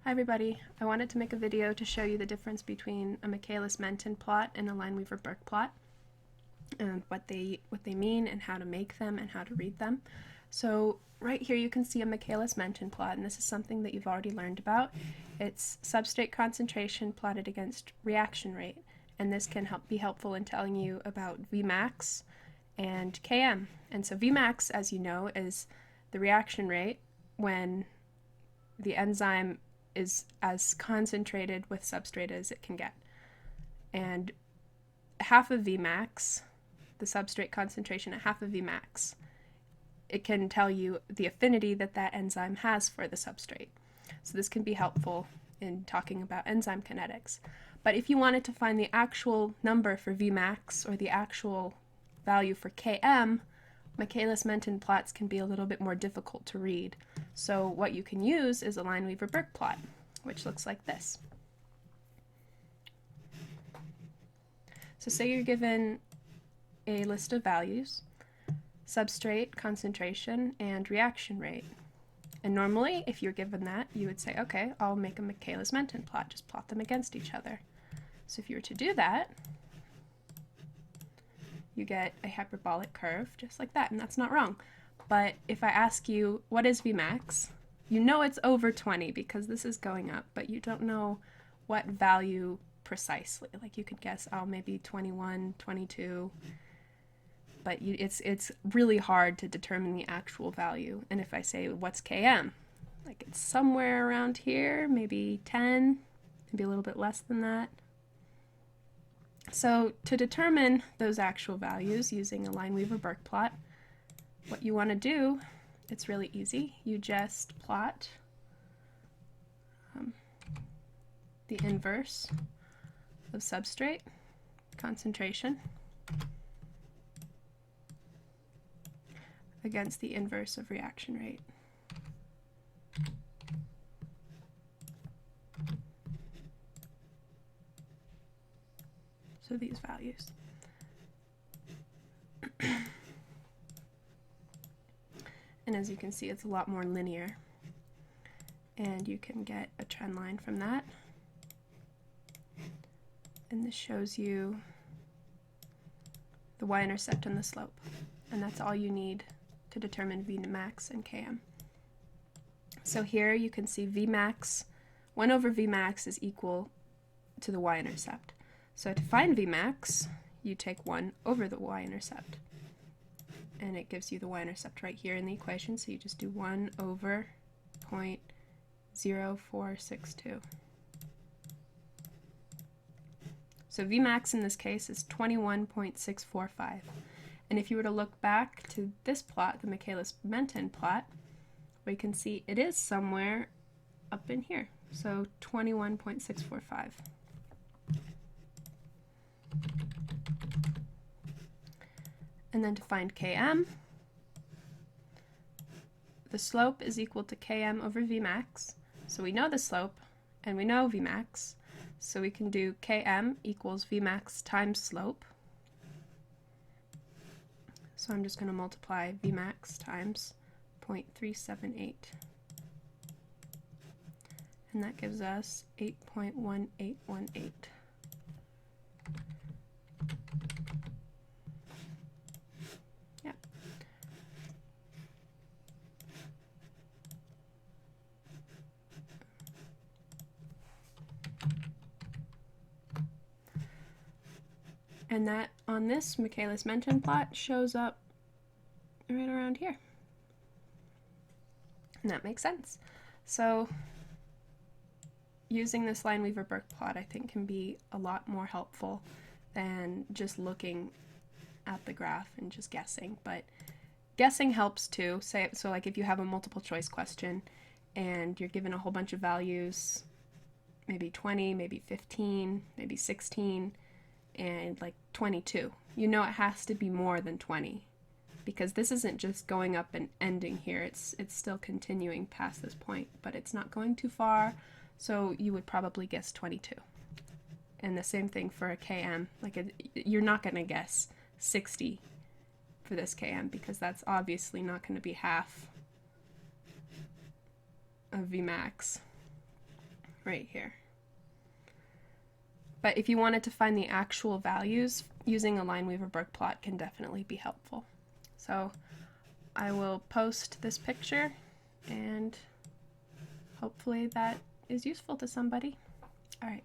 Hi everybody, I wanted to make a video to show you the difference between a Michaelis-Menten plot and a Lineweaver-Burk plot, and what they mean and how to make them and how to read them. So right here you can see a Michaelis-Menten plot, and this is something that you've already learned about. It's substrate concentration plotted against reaction rate, and this can be helpful in telling you about Vmax and Km. And so Vmax, as you know, is the reaction rate when the enzyme is as concentrated with substrate as it can get. And half of Vmax, the substrate concentration at half of Vmax, it can tell you the affinity that that enzyme has for the substrate. So this can be helpful in talking about enzyme kinetics. But if you wanted to find the actual number for Vmax or the actual value for Km, Michaelis-Menten plots can be a little bit more difficult to read. So what you can use is a Lineweaver-Burk plot, which looks like this. So say you're given a list of values, substrate, concentration, and reaction rate. And normally, if you're given that, you would say, okay, I'll make a Michaelis-Menten plot, just plot them against each other. So if you were to do that, you get a hyperbolic curve just like that, and that's not wrong. But if I ask you, what is Vmax? You know it's over 20 because this is going up, but you don't know what value precisely. Like you could guess, oh, maybe 21, 22, but it's really hard to determine the actual value. And if I say, what's Km? Like it's somewhere around here, maybe 10, maybe a little bit less than that. So to determine those actual values using a Lineweaver-Burk plot, what you want to do, it's really easy. You just plot the inverse of substrate concentration against the inverse of reaction rate. So these values. And as you can see, it's a lot more linear. And you can get a trend line from that. And this shows you the y-intercept and the slope. And that's all you need to determine Vmax and Km. So here you can see Vmax, 1 over Vmax is equal to the y-intercept. So to find Vmax, you take 1 over the y-intercept. And it gives you the y-intercept right here in the equation, so you just do 1 over 0.0462. So Vmax in this case is 21.645. And if you were to look back to this plot, the Michaelis-Menten plot, we can see it is somewhere up in here. So 21.645. And then to find Km, the slope is equal to Km over Vmax. So we know the slope and we know Vmax. So we can do Km equals Vmax times slope. So I'm just going to multiply Vmax times 0.378. And that gives us 8.1818. And that on this Michaelis-Menten plot shows up right around here. And that makes sense. So using this Lineweaver-Burk plot I think can be a lot more helpful than just looking at the graph and just guessing. But guessing helps too. So like if you have a multiple choice question and you're given a whole bunch of values, maybe 20, maybe 15, maybe 16, and like 22. You know it has to be more than 20 because this isn't just going up and ending here. It's still continuing past this point, but it's not going too far, so you would probably guess 22. And the same thing for a Km. Like you're not going to guess 60 for this Km because that's obviously not going to be half of Vmax. right here. But if you wanted to find the actual values, using a Lineweaver-Burk plot can definitely be helpful. So I will post this picture, and hopefully that is useful to somebody. All right.